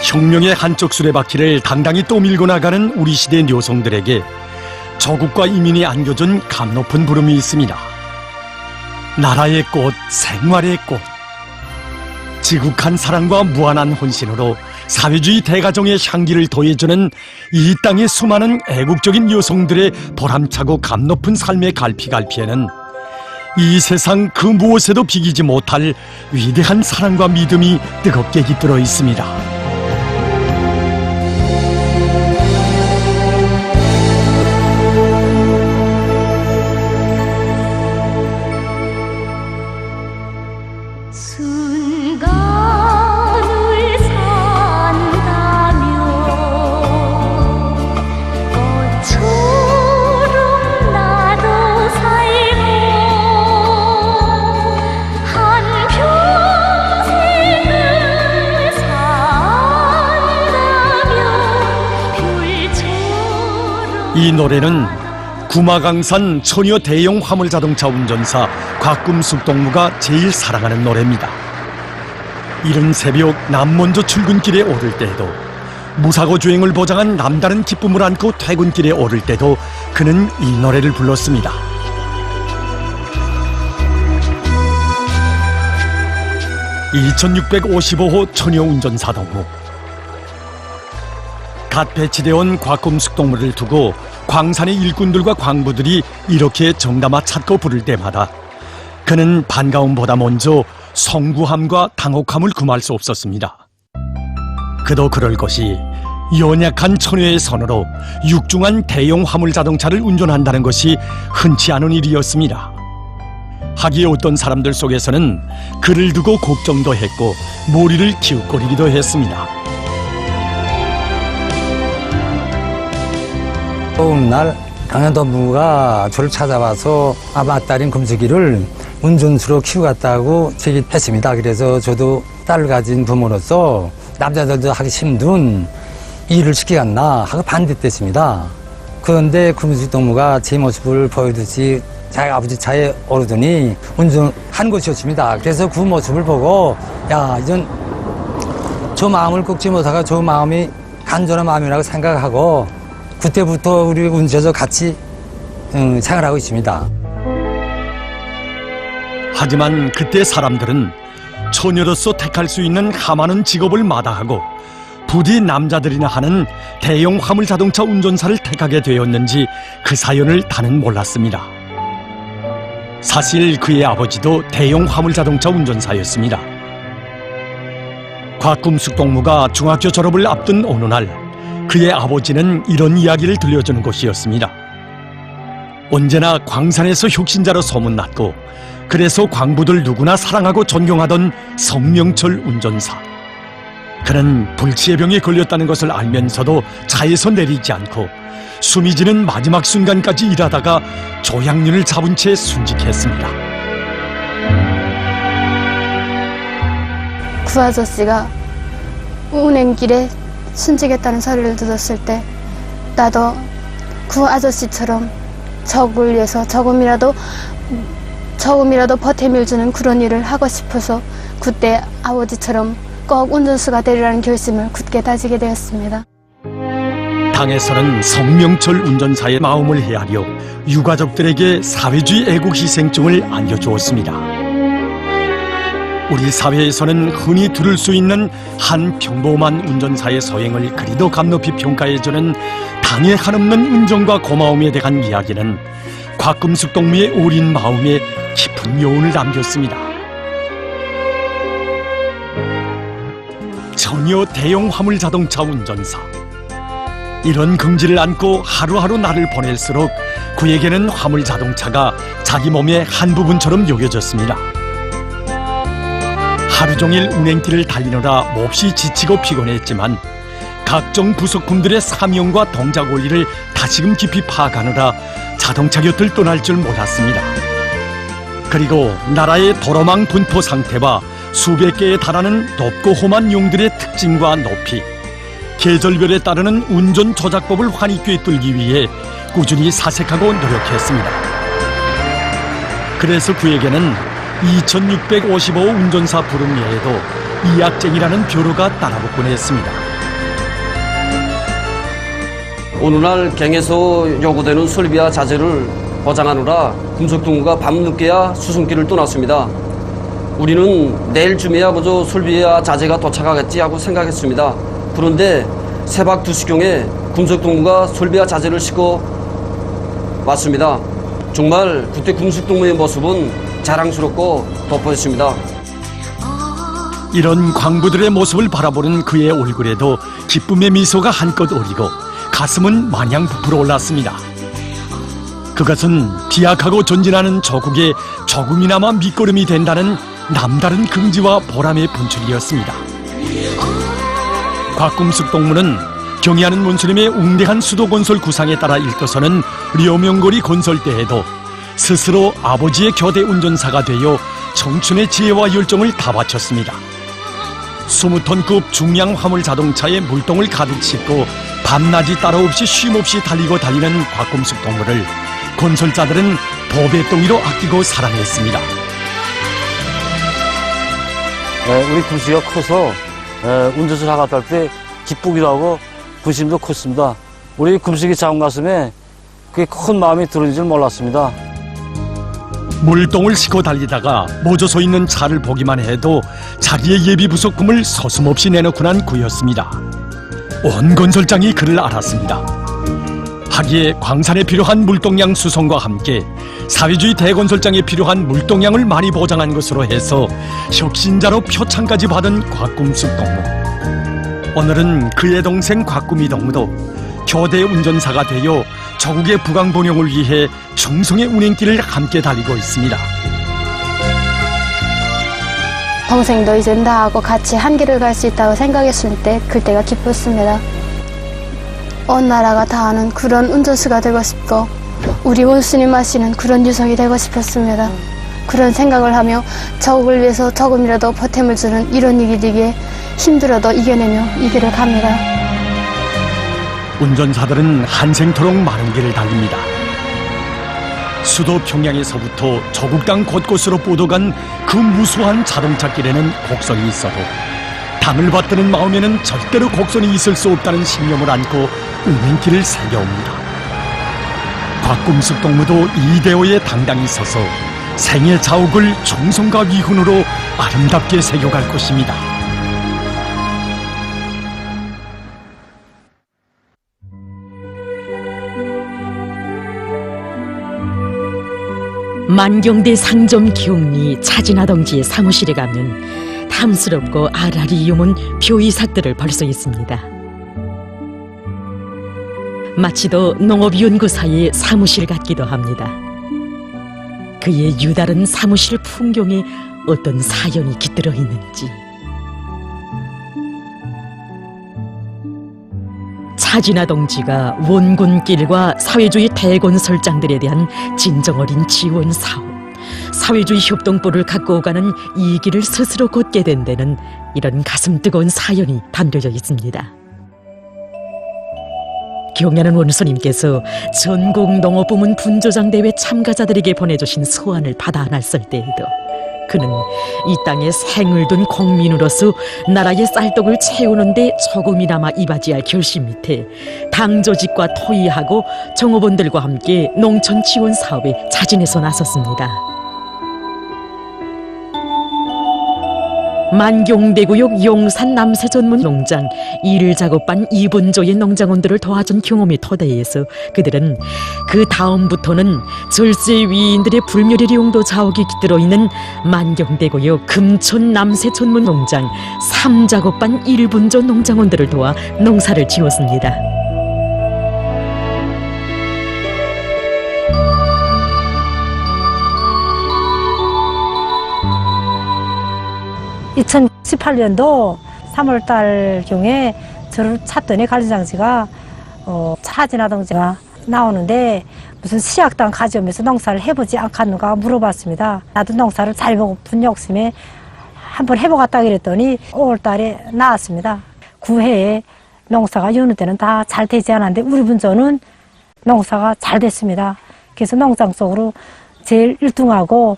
혁명의 한쪽 수레바퀴를 당당히 떠밀고 나가는 우리 시대 여성들에게 조국과 이민이 안겨준 감높은 부름이 있습니다. 나라의 꽃, 생활의 꽃. 지국한 사랑과 무한한 헌신으로 사회주의 대가정의 향기를 더해주는 이 땅의 수많은 애국적인 여성들의 보람차고 감높은 삶의 갈피갈피에는 이 세상 그 무엇에도 비기지 못할 위대한 사랑과 믿음이 뜨겁게 깃들어 있습니다. 순간을 산다며 꽃처럼 나도 살고 한평생을 산다며 별처럼. 이 노래는 구마강산 처녀 대형 화물자동차 운전사 곽금숙 동무가 제일 사랑하는 노래입니다. 이른 새벽 남먼저 출근길에 오를 때에도, 무사고 주행을 보장한 남다른 기쁨을 안고 퇴근길에 오를 때도 그는 이 노래를 불렀습니다. (2655호) 처녀 운전사 동무. 갓 배치되어 온 곽금숙 동무를 두고 광산의 일꾼들과 광부들이 이렇게 정담아 찾고 부를 때마다 그는 반가움보다 먼저 성구함과 당혹함을 금할 수 없었습니다. 그도 그럴 것이 연약한 처녀의 선으로 육중한 대형 화물 자동차를 운전한다는 것이 흔치 않은 일이었습니다. 하기에 어떤 사람들 속에서는 그를 두고 걱정도 했고 머리를 기웃거리기도 했습니다. 어느 날 강연도부가 저를 찾아와서 아마딸인 금숙이를 운전수로 키우겠다고 제기했습니다. 그래서 저도 딸을 가진 부모로서 남자들도 하기 힘든 일을 시키겠나 하고 반대했습니다. 그런데 금숙 동무가 제 모습을 보여주지 자기 아버지 차에 오르더니 운전한 것이었습니다. 그래서 그 모습을 보고 야, 이젠 저 마음을 꺾지 못하고 저 마음이 간절한 마음이라고 생각하고 그때부터 우리 운전해서 같이 생활하고 있습니다. 하지만 그때 사람들은 처녀로서 택할 수 있는 하찮은 직업을 마다하고 부디 남자들이나 하는 대형 화물 자동차 운전사를 택하게 되었는지 그 사연을 다는 몰랐습니다. 사실 그의 아버지도 대형 화물 자동차 운전사였습니다. 곽금숙 동무가 중학교 졸업을 앞둔 어느 날 그의 아버지는 이런 이야기를 들려주는 것이었습니다. 언제나 광산에서 혁신자로 소문났고 그래서 광부들 누구나 사랑하고 존경하던 성명철 운전사. 그는 불치의 병에 걸렸다는 것을 알면서도 차에서 내리지 않고 숨이 지는 마지막 순간까지 일하다가 조향륜을 잡은 채 순직했습니다. 그 아저씨가 운행길에 순직했다는 소리를 들었을 때 나도 그 아저씨처럼 적을 위해서 조금이라도 보탬을 주는 그런 일을 하고 싶어서 그때 아버지처럼 꼭 운전수가 되리라는 결심을 굳게 다지게 되었습니다. 당에서는 성명철 운전사의 마음을 헤아려 유가족들에게 사회주의 애국 희생증을 안겨주었습니다. 우리 사회에서는 흔히 들을 수 있는 한 평범한 운전사의 소행을 그리도 감높이 평가해주는 당의 한없는 은정과 고마움에 대한 이야기는 곽금숙 동무의 어린 마음에 깊은 여운을 남겼습니다. 처녀 대형 화물 자동차 운전사. 이런 긍지를 안고 하루하루 날을 보낼수록 그에게는 화물 자동차가 자기 몸의 한 부분처럼 여겨졌습니다. 하루 종일 운행길을 달리느라 몹시 지치고 피곤했지만 각종 부속품들의 사명과 동작 원리를 다시금 깊이 파악하느라 자동차 곁을 떠날 줄 몰랐습니다. 그리고 나라의 도로망 분포 상태와 수백 개에 달하는 높고 험한 용들의 특징과 높이, 계절별에 따르는 운전 조작법을 환히 꿰뚫기 위해 꾸준히 사색하고 노력했습니다. 그래서 그에게는 2655 운전사 부름 외에도 이약쟁이라는 벼루가 따라붙곤 했습니다. 오늘날 갱에서 요구되는 설비와 자재를 보장하느라 금속동무가 밤늦게야 수송길을 떠났습니다. 우리는 내일쯤에야 먼저 설비와 자재가 도착하겠지 하고 생각했습니다. 그런데 새벽 2시경에 금속동무가 설비와 자재를 싣고 왔습니다. 정말 그때 금속동무의 모습은 자랑스럽고 돋보였습니다. 이런 광부들의 모습을 바라보는 그의 얼굴에도 기쁨의 미소가 한껏 어리고 가슴은 마냥 부풀어 올랐습니다. 그것은 비약하고 전진하는 조국의 조금이나마 밑거름이 된다는 남다른 긍지와 보람의 분출이었습니다. 곽금숙 동무는 경의하는 원수님의 웅대한 수도건설 구상에 따라 일떠서는 려명거리 건설 때에도 스스로 아버지의 교대 운전사가 되어 청춘의 지혜와 열정을 다 바쳤습니다. 20톤급 중량 화물 자동차에 물동을 가득 싣고 밤낮이 따로 없이 쉼없이 달리는 곽금숙 동무를 건설자들은 보배덩이로 아끼고 사랑했습니다. 우리 금숙이가 커서 운전을 하갔다 할 때 기쁘기도 하고 부심도 컸습니다. 우리 금숙이 작은 가슴에 그게 큰 마음이 들어있는 줄 몰랐습니다. 물동을 싣고 달리다가 모조 서 있는 차를 보기만 해도 자리의 예비 부속품을 서슴없이 내놓고 난 그였습니다. 온 건설장이 그를 알았습니다. 하기에 광산에 필요한 물동량 수송과 함께 사회주의 대건설장에 필요한 물동량을 많이 보장한 것으로 해서 혁신자로 표창까지 받은 곽금숙 동무. 오늘은 그의 동생 곽금희 동무도 교대 운전사가 되어 조국의 부강 번영을 위해 충성의 운행길을 함께 달리고 있습니다. 동생도 이제 나하고 같이 한 길을 갈 수 있다고 생각했을 때 그때가 기뻤습니다. 온 나라가 다 아는 그런 운전수가 되고 싶고 우리 원수님 하시는 그런 유성이 되고 싶었습니다. 그런 생각을 하며 조국을 위해서 조금이라도 보탬을 주는 이런 일이기에 힘들어도 이겨내며 이 길을 갑니다. 운전사들은 한생토록 많은 길을 달립니다. 수도 평양에서부터 조국 땅 곳곳으로 뻗어간 그 무수한 자동차 길에는 곡선이 있어도 당을 받드는 마음에는 절대로 곡선이 있을 수 없다는 신념을 안고 운행길을 새겨옵니다. 곽금숙 동무도 이대호에 당당히 서서 생의 자욱을 정성과 위훈으로 아름답게 새겨갈 것입니다. 만경대 상점 경리 차진하동지의 사무실에 가면 탐스럽고 아라리 유문 표이삭들을 볼 수 있습니다. 마치도 농업연구사의 사무실 같기도 합니다. 그의 유다른 사무실 풍경에 어떤 사연이 깃들어 있는지. 차진하 동지가 원군길과 사회주의 대건설장들에 대한 진정어린 지원 사업, 사회주의 협동법을 갖고 오가는 이 길을 스스로 걷게 된 데는 이런 가슴 뜨거운 사연이 담겨져 있습니다. 경야는 원수님께서 전국 농업부문 분조장 대회 참가자들에게 보내주신 소환을 받아 안았을 때에도 그는 이 땅에 생을 둔 국민으로서 나라의 쌀떡을 채우는데 조금이나마 이바지할 결심 밑에 당 조직과 토의하고 정업원들과 함께 농촌 지원 사업에 자진해서 나섰습니다. 만경대구역 용산 남새 전문 농장 일을 작업반 2분조의 농장원들을 도와준 경험의 토대에서 그들은 그 다음부터는 절세 위인들의 불멸의 용도 자옥이 깃들어 있는 만경대구역 금촌 남새 전문 농장 3작업반 1분조 농장원들을 도와 농사를 지었습니다. (2018년도) 3월달 경에 저를 찾더니 관리장지가 차진하동지가 나오는데 무슨 시약당 가져오면서 농사를 해보지 않겠는가 물어봤습니다. 나도 농사를 잘 해보고픈 욕심에 한번 해보겠다 그랬더니 5월달에 나왔습니다. 9회에 농사가 여느 때는 다 잘 되지 않았는데 우리 분조는 농사가 잘 됐습니다. 그래서 농장 속으로 제일 1등하고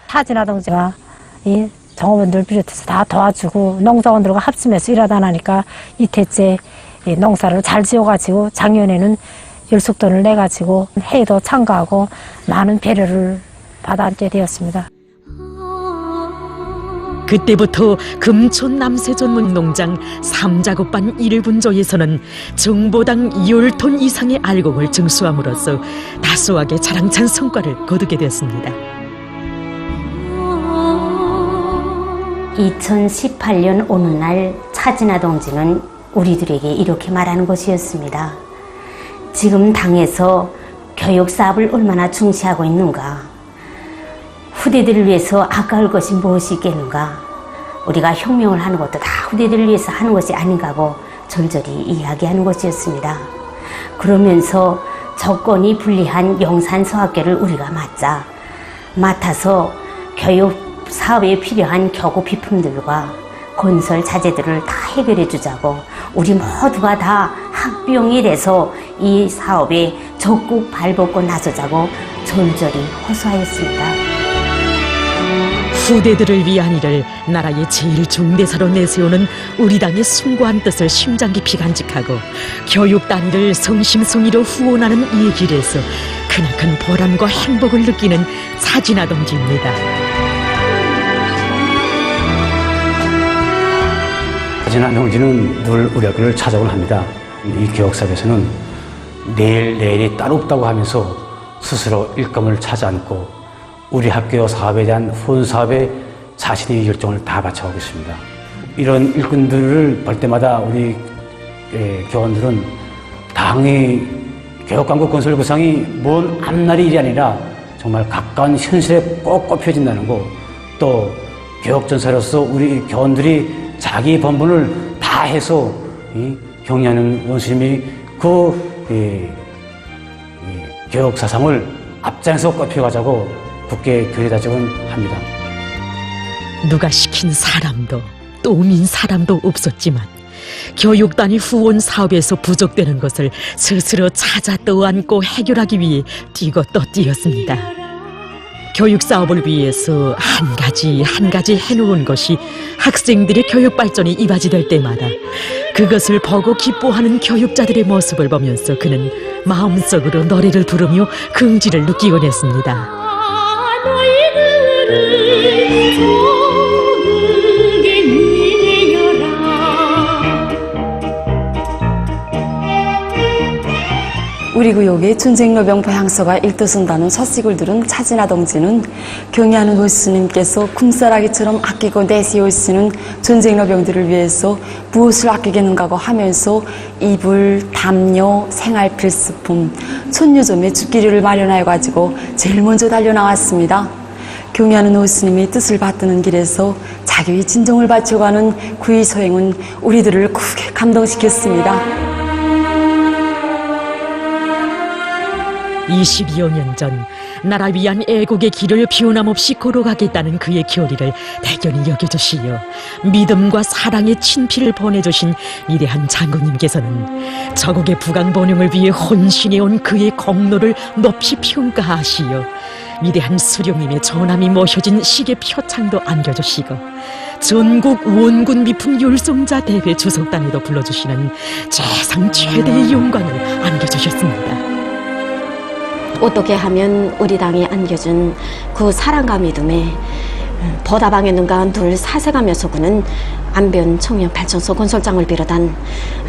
차진하동지가 이 정업원들 비롯해서 다 도와주고 농사원들과 합심해서 일하다 나니까 이태째 이 농사를 잘 지어가지고 작년에는 열숙돈을 내가지고 해에도 참가하고 많은 배려를 받아앉게 되었습니다. 그때부터 금촌 남세전문 농장 3작업반 1분조에서는 정보당 10톤 이상의 알곡을 증수함으로써 다소하게 자랑찬 성과를 거두게 됐습니다. 2018년 어느 날 차진아 동지는 우리들에게 이렇게 말하는 것이었습니다. 지금 당에서 교육 사업을 얼마나 중시하고 있는가? 후대들을 위해서 아까울 것이 무엇이 있겠는가? 우리가 혁명을 하는 것도 다 후대들을 위해서 하는 것이 아닌가 하고 절절히 이야기하는 것이었습니다. 그러면서 조건이 불리한 영산서학교를 우리가 맡아서 교육 사업에 필요한 교구 비품들과 건설 자재들을 다 해결해 주자고 우리 모두가 다 학비용이 돼서 이 사업에 적극 발벗고 나서자고 절절히 호소하였습니다. 후대들을 위한 일을 나라의 제일 중대사로 내세우는 우리 당의 숭고한 뜻을 심장 깊이 간직하고 교육 단위를 성심성의로 후원하는 이 길에서 크나큰 보람과 행복을 느끼는 차진아 동지입니다. 차진아 동지는 늘 우리 학교를 찾아오곤 합니다. 이 교육사업에서는 내일이 따로 없다고 하면서 스스로 일감을 차지 않고 우리 학교 사업에 대한 후원 사업에 자신의 열정을 다 바쳐가고 있습니다. 이런 일꾼들을 볼 때마다 우리 교원들은 당의 교육광고 건설 구상이 먼 앞날의 일이 아니라 정말 가까운 현실에 꼭 꼽혀진다는 거, 또 교육전사로서 우리 교원들이 자기 본분을 다 해서 경리하는 원수님이 교육 사상을 앞장서 꼽혀가자고 굳게 교리다짐은 합니다. 누가 시킨 사람도 또 민 사람도 없었지만 교육단위 후원 사업에서 부족되는 것을 스스로 찾아 떠안고 해결하기 위해 뛰고 또 뛰었습니다. 교육 사업을 위해서 한 가지 해놓은 것이 학생들의 교육 발전이 이바지될 때마다 그것을 보고 기뻐하는 교육자들의 모습을 보면서 그는 마음속으로 노래를 부르며 긍지를 느끼곤 했습니다. 너희들을 조국에 밀려라. 우리 구역에 전쟁노병 보향서가 읽도선다는 소식을 들은 차진아 동지는 경의하는 호스님께서 kum사라기처럼 아끼고 내세우시는 전쟁노병들을 위해서 무엇을 아끼겠는가 하면서 이불, 담요, 생활 필수품, 천유점의 죽기류를 마련하여가지고 제일 먼저 달려나왔습니다. 경의하는 호스님의 뜻을 받드는 길에서 자기의 진정을 바쳐가는 그의 소행은 우리들을 크게 감동시켰습니다. 22여 년 전 나라 위한 애국의 길을 변함없이 걸어가겠다는 그의 결의를 대견히 여겨주시어 믿음과 사랑의 친필을 보내주신 위대한 장군님께서는 저국의 부강번영을 위해 헌신해온 그의 공로를 높이 평가하시어 위대한 수령님의 전함이 모셔진 시계 표창도 안겨주시고 전국 원군 미품 율성자 대회 주석단에도 불러주시는 세상 최대의 영광을 안겨주셨습니다. 어떻게 하면 우리 당이 안겨준 그 사랑과 믿음에 보다방에 눈과 둘 사색하면서 그는 안변 청년 발전소 건설장을 비롯한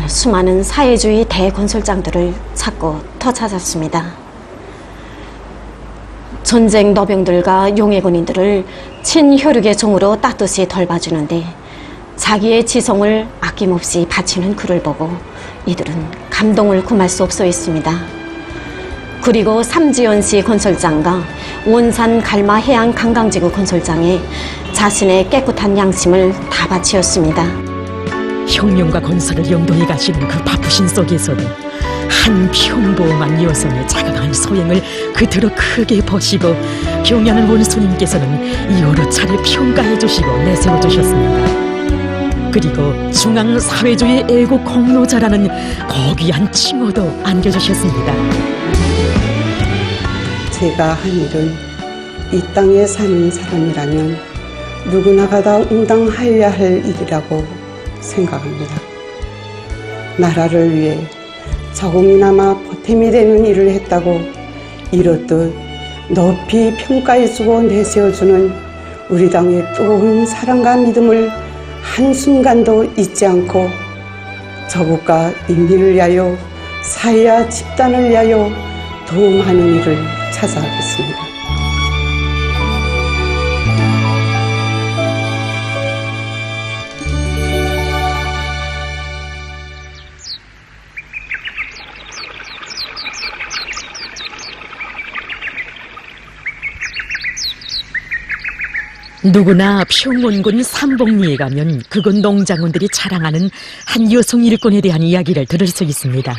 수많은 사회주의 대건설장들을 찾고 더 찾았습니다. 전쟁 노병들과 용해군인들을 친혈육의 종으로 따뜻이 돌봐주는데 자기의 지성을 아낌없이 바치는 그를 보고 이들은 감동을 금할 수 없어 있습니다. 그리고 삼지연시 건설장과 원산 갈마 해양 관광지구 건설장에 자신의 깨끗한 양심을 다 바치었습니다. 혁명과 건설을 영도해 가시는 그 바쁘신 속에서도 한 평범한 여성의 자그마한 소행을 그대로 크게 보시고 경의하는 원수님께서는 여러 차례 평가해 주시고 내세워 주셨습니다. 그리고 중앙사회주의 애국 공로자라는 고귀한 칭호도 안겨주셨습니다. 제가 한 일은 이 땅에 사는 사람이라면 누구나 다 응당하여야 할 일이라고 생각합니다. 나라를 위해 조금이나마 보탬이 되는 일을 했다고 이렇듯 높이 평가해주고 내세워주는 우리 당의 뜨거운 사랑과 믿음을 한순간도 잊지 않고 조국과 인민을 위하여 사회와 집단을 위하여 도움하는 일을 찾아가겠습니다. 누구나 평원군 삼봉리에 가면 그곳 농장원들이 자랑하는 한 여성 일꾼에 대한 이야기를 들을 수 있습니다.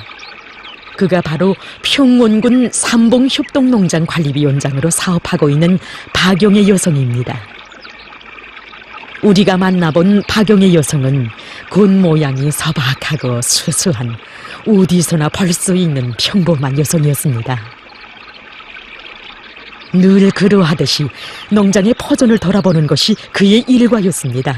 그가 바로 평원군 삼봉협동농장 관리위원장으로 사업하고 있는 박영애 여성입니다. 우리가 만나본 박영애 여성은 곧 모양이 서박하고 수수한 어디서나 볼 수 있는 평범한 여성이었습니다. 늘 그러하듯이 농장의 퍼전을 돌아보는 것이 그의 일과였습니다.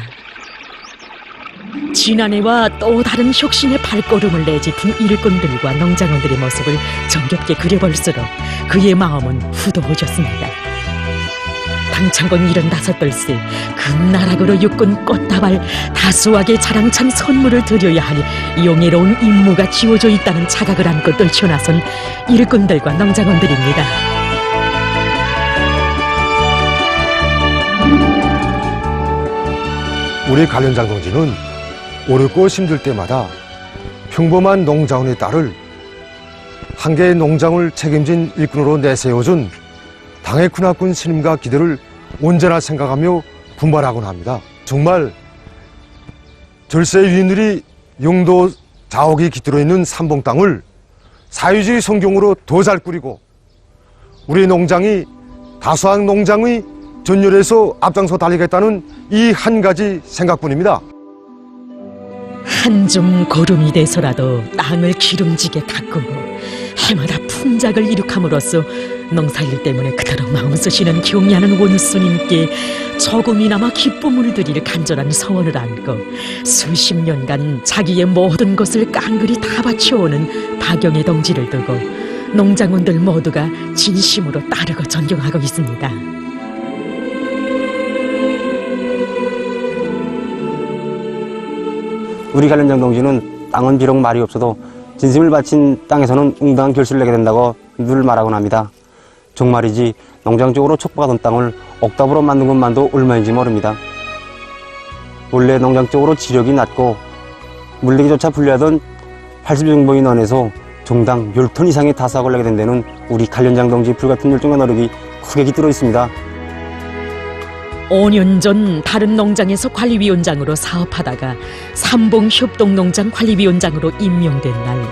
지난해와 또 다른 혁신의 발걸음을 내짚은 일꾼들과 농장원들의 모습을 정겹게 그려볼수록 그의 마음은 후두어졌습니다. 당창건 75돌세 금나락으로 육군 꽃다발 다수하게 자랑찬 선물을 드려야 할 용애로운 임무가 지워져 있다는 자각을 안고 떨쳐나선 일꾼들과 농장원들입니다. 우리 관련장 동지는 어렵고 힘들 때마다 평범한 농장원의 딸을 한 개의 농장을 책임진 일꾼으로 내세워준 당의 군합군 신임과 기대를 언제나 생각하며 분발하곤 합니다. 정말 절세 유인들이 용도 자옥이 깃들어 있는 삼봉 땅을 사회주의 성경으로 더 잘 꾸리고 우리 농장이 다수한 농장의 전열에서 앞장서 달리겠다는 이 한 가지 생각뿐입니다. 한줌 거름이 돼서라도 땅을 기름지게 가꾸고 해마다 풍작을 이룩함으로써 농사일 때문에 그토록 마음 쓰시는 경애하는 원수님께 조금이나마 기쁨을 드릴 간절한 소원을 안고 수십 년간 자기의 모든 것을 깡그리 다 바쳐오는 박영애 동지를 두고 농장원들 모두가 진심으로 따르고 존경하고 있습니다. 우리 관련장 동지는 땅은 비록 말이 없어도 진심을 바친 땅에서는 응당한 결실을 내게 된다고 늘 말하곤 합니다. 정말이지 농장 쪽으로 촉박하던 땅을 옥탑으로 만든 것만도 얼마인지 모릅니다. 원래 농장 쪽으로 지력이 낮고 물리기조차 불리하던 80정보인 원에서 종당 10톤 이상의 다수학을 내게 된 데는 우리 관련장 동지 불같은 열정과 노력이 크게 깃들어 있습니다. 5년 전 다른 농장에서 관리위원장으로 사업하다가 삼봉협동농장 관리위원장으로 임명된 날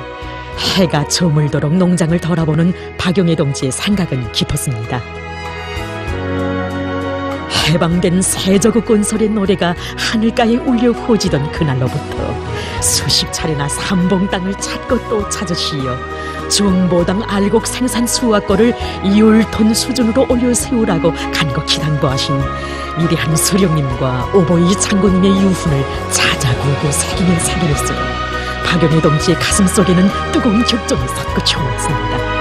해가 저물도록 농장을 돌아보는 박영애 동지의 생각은 깊었습니다. 해방된 세저국 건설의 노래가 하늘가에 울려 퍼지던 그날로부터 수십 차례나 삼봉 땅을 찾고 또 찾으시어 정보당 알곡 생산 수확거를 10톤 수준으로 올려 세우라고 간곡히 당부하신 위대한 수령님과 오보이 장군님의 유훈을 찾아보고 새기며 새길수록 박영애 동지의 가슴속에는 뜨거운 격정이 솟구쳐왔습니다.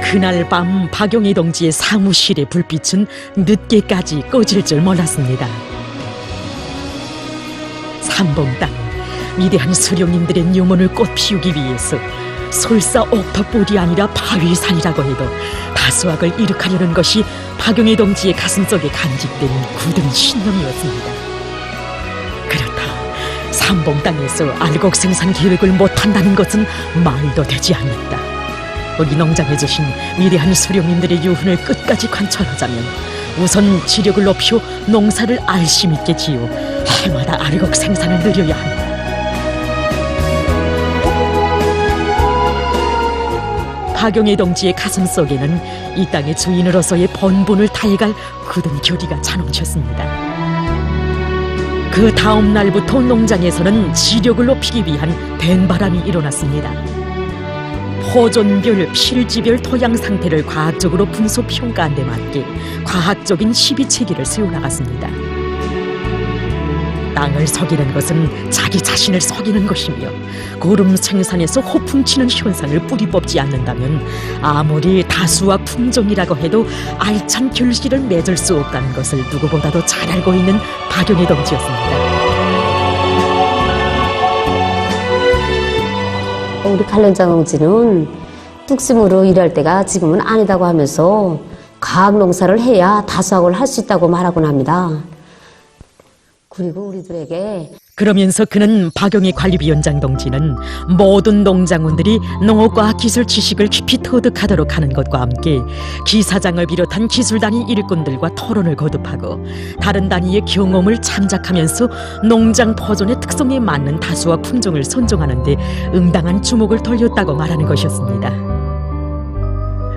그날 밤 박영애 동지의 사무실의 불빛은 늦게까지 꺼질 줄 몰랐습니다. 삼봉 땅은 위대한 수령님들의 유문을 꽃피우기 위해서 솔사 옥탑불이 아니라 바위산이라고 해도 다수학을 이룩하려는 것이 박영애 동지의 가슴속에 간직된 굳은 신념이었습니다. 그렇다. 삼봉 땅에서 알곡 생산 계획을 못한다는 것은 말도 되지 않는다. 우리 농장에 주신 위대한 수령님들의 유훈을 끝까지 관철하자면 우선 지력을 높여 농사를 알심 있게 지어 해마다 알곡 생산을 늘려야 한다. 박영애 동지의 가슴속에는 이 땅의 주인으로서의 본분을 다해갈 굳은 결의가 차넘쳤습니다. 그 다음 날부터 농장에서는 지력을 높이기 위한 된바람이 일어났습니다. 포존별, 필지별 토양 상태를 과학적으로 분석 평가한 데 맞게 과학적인 시비체계를 세워나갔습니다. 땅을 속이는 것은 자기 자신을 속이는 것이며 고름 생산에서 호풍치는 현상을 뿌리 뽑지 않는다면 아무리 다수와 품종이라고 해도 알찬 결실을 맺을 수 없다는 것을 누구보다도 잘 알고 있는 박영애 동지였습니다. 우리 칼렌자 동지는 뚝심으로 일할 때가 지금은 아니다고 하면서 과학 농사를 해야 다수학을 할 수 있다고 말하곤 합니다. 그리고 우리들에게 그러면서 그는 박영희 관리위원장 동지는 모든 농장원들이 농업과학 기술 지식을 깊이 터득하도록 하는 것과 함께 기사장을 비롯한 기술단위 일꾼들과 토론을 거듭하고 다른 단위의 경험을 참작하면서 농장 포존의 특성에 맞는 다수와 품종을 선정하는 데 응당한 주목을 돌렸다고 말하는 것이었습니다.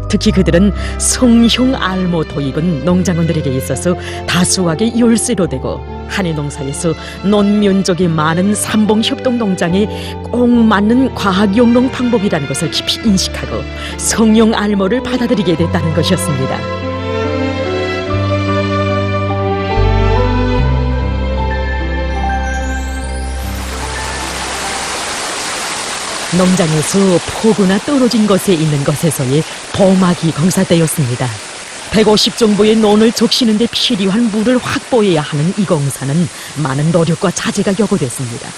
특히 그들은 성형 알모 도입은 농장원들에게 있어서 다수학의 열쇠로 되고 한해 농사에서 논면적이 많은 삼봉협동 농장에 꼭 맞는 과학 용농 방법이라는 것을 깊이 인식하고 성형 알모를 받아들이게 됐다는 것이었습니다. 농장에서 포구나 떨어진 것에 있는 것에서의 보막이 공사되었습니다. 150 정도의 논을 적시는 데 필요한 물을 확보해야 하는 이 공사는 많은 노력과 자재가 요구됐습니다.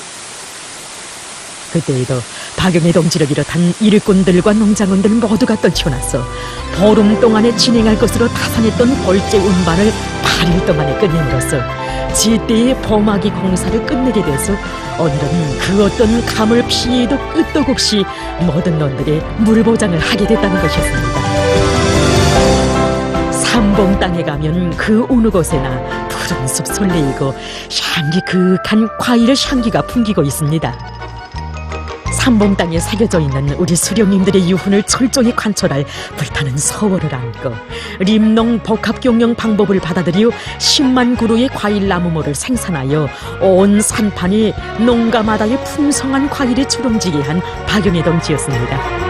그때에도 박영애 동지를 비롯한 일꾼들과 농장원들 모두가 떨쳐나서 보름 동안에 진행할 것으로 타산했던 벌제 운반을 8일 동안에 끝냄으로써 제때의 보막이 공사를 끝내게 돼서 오늘은 그 어떤 감을 피해도 끄떡 없이 모든 논들의 물 보장을 하게 됐다는 것이었습니다. 삼봉 땅에 가면 그 어느 곳에나 푸른 숲 설레이고 향기 그윽한 과일의 향기가 풍기고 있습니다. 삼봉 땅에 새겨져 있는 우리 수령님들의 유훈을 철저히 관철할 불타는 서월을 안고 림농 복합경영 방법을 받아들여 10만 그루의 과일 나무모를 생산하여 온 산판이 농가마다의 풍성한 과일에 주름지게 한 박영애 동지였습니다.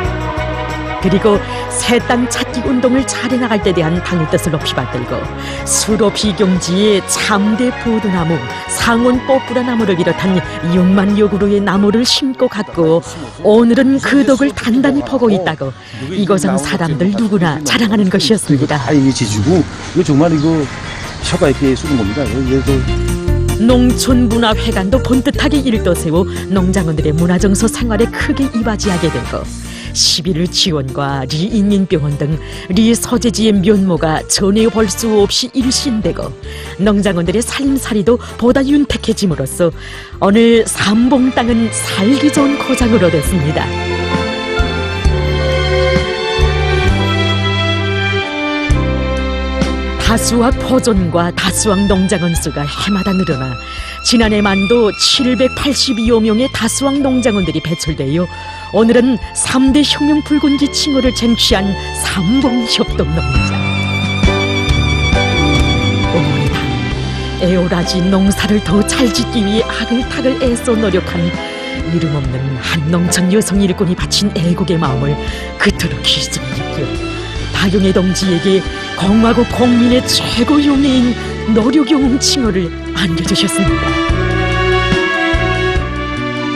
그리고 새 땅 찾기 운동을 잘해 나갈 때 대한 당의 뜻을 높이 받들고 수로 비경지에 참대 보드나무, 상온 뽀뿌라 나무를 비롯한 6만여 그루의 나무를 심고 갔고 오늘은 그 덕을 단단히 보고 있다고 이고성 사람들 누구나 자랑하는 것이었습니다. 다 이게 지주고 이거 정말 이거 효과 있게 쓰는 겁니다. 농촌문화회관도 번듯하게 일떠세워 농장원들의 문화정서 생활에 크게 이바지하게 되고 11일 지원과 리인민병원 등 리 서재지의 면모가 전에 볼 수 없이 일신되고 농장원들의 살림살이도 보다 윤택해짐으로써 오늘 삼봉 땅은 살기 좋은 고장으로 됐습니다. 다수학 포존과 다수학 농장원 수가 해마다 늘어나 지난해만도 782여 명의 다수학 농장원들이 배출되어 오늘은 3대 혁명 붉은기 칭호를 쟁취한 삼봉협동 농장. 어머니다, 애오라지 농사를 더 잘 짓기 위해 아글타글 애써 노력한 이름 없는 한 농촌 여성 일꾼이 바친 애국의 마음을 그토록 기증 느껴 박영애 동지에게 공화국 공민의 최고 용해인 노력영웅 칭호를 안겨주셨습니다.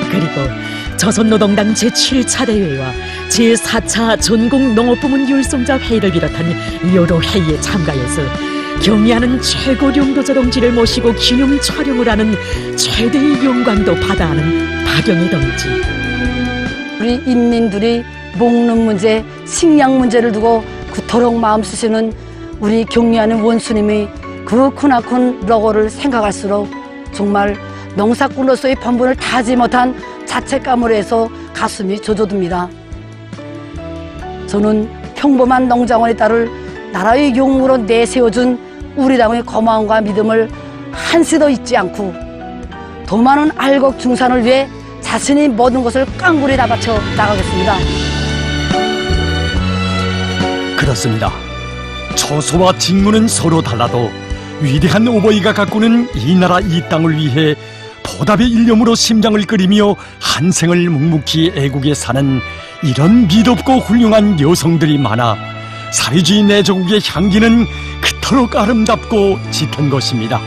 그리고 조선노동당 제7차 대회와 제4차 전국농업부문 율성자 회의를 비롯한 여러 회의에 참가해서 경의하는 최고領導者동지를 모시고 기념 촬영을 하는 최대의 영광도 받아하는 박영애 동지. 우리 인민들이 먹는 문제, 식량 문제를 두고 그토록 마음 쓰시는 우리 경리하는 원수님이 그 크나큰 러거를 생각할수록 정말 농사꾼으로서의 본분을 다하지 못한 자책감으로 해서 가슴이 조져듭니다. 저는 평범한 농장원의 딸을 나라의 영웅으로 내세워준 우리 당의 고마움과 믿음을 한시도 잊지 않고 더 많은 알곡 중산을 위해 자신이 모든 것을 깡굴에 다 바쳐 나가겠습니다. 그렇습니다. 처소와 직무는 서로 달라도 위대한 오보이가 가꾸는 이 나라 이 땅을 위해 보답의 일념으로 심장을 끓이며 한 생을 묵묵히 애국에 사는 이런 믿었고 훌륭한 여성들이 많아 사회주의 내조국의 향기는 그토록 아름답고 짙은 것입니다.